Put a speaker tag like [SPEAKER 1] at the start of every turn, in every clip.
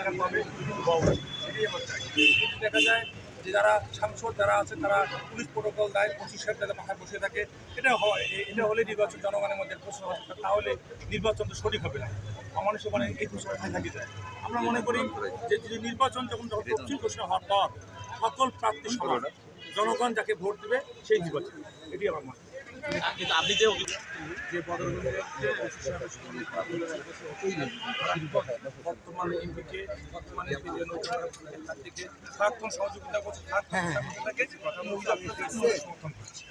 [SPEAKER 1] রাস্তাঘাট পাবে, এটাই আমার চাই। কিন্তু দেখা যায় যে যারা সাংসদ যারা আছে তারা পুলিশ প্রোটোকল দেয়, পঁচিশের যাতে মাথায় বসে থাকে, এটা হয়। এটা হলে নির্বাচন জনগণের মধ্যে প্রশ্ন হবে, তাহলে নির্বাচন তো সঠিক হবে না। মানুষ মানে এই ঘোষণা থাকি যায়। আমরা মনে করি যে যদি নির্বাচন যখন তফসিল ঘোষণা হওয়ার পর সকল প্রার্থী সমান, জনগণ যাকে ভোট দেবে সেই নির্বাচন, এটি আমার মনে হয়।
[SPEAKER 2] কিন্তু আপনি যে
[SPEAKER 1] বর্তমানে এমপিকে বর্তমানে থেকে সারাক্ষণ সহযোগিতা করছে, সমর্থন করছে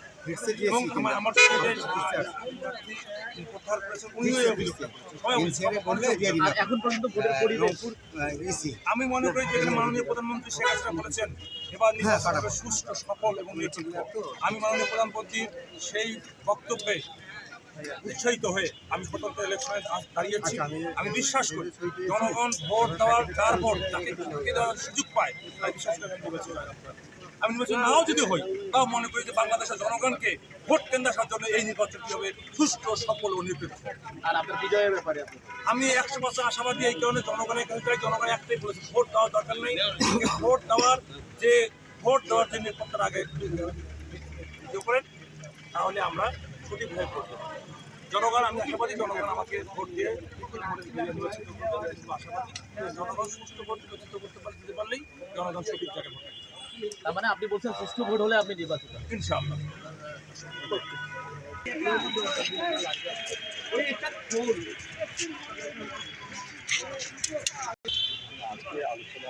[SPEAKER 1] এবং আমার
[SPEAKER 2] এখন পর্যন্ত ভোটের পরিবেশ
[SPEAKER 1] আমি মনে করি যেখানে মাননীয় প্রধানমন্ত্রী শেখ হাসিনা বলেছেন এবার নির্বাচন হবে সুষ্ঠু, সফল এবং নির্বিঘ্ন। আমি মাননীয় প্রধানমন্ত্রীর সেই বক্তব্যে উৎসাহিত হয়ে আমি স্বতন্ত্র ইলেকশনে দাঁড়িয়েছি। আমি বিশ্বাস করি জনগণ ভোট দেওয়ার যার ভোট তাকে দেওয়ার সুযোগ পায়, তাই বিশ্বাস করে নির্বাচন। আমি নির্বাচন নাও যদি হই তাও মনে করি যে বাংলাদেশের জনগণকে ভোট কেন্দ্র আসার জন্য এই নির্বাচনটি হবে সুষ্ঠু, সফল ও নির্বিঘ্ন।
[SPEAKER 2] আর আপনার বিজয়ের ব্যাপারে
[SPEAKER 1] আমি 100% আশাবাদী এই কারণে জনগণের কাছে জনগণ একটাই বলেছে ভোট দেওয়ার দরকার নেই, ভোট দেওয়ার যে নিরাপত্তার আগে করেন তাহলে আমরা সঠিকভাবে ভোট দেবো। জনগণ আমি আশাবাদী জনগণ আমাকে ভোট দিয়ে আশাবাদী জনগণ সুষ্ঠু ভোট নির্বাচিত দিতে পারলেই জনগণ সঠিক জায়গায় ভোট।
[SPEAKER 2] তার মানে আপনি বলছেন সুষ্ঠু ভোট হলে আপনি নির্বাচিত
[SPEAKER 1] ইনশাআল্লাহ।
[SPEAKER 3] আলোচনা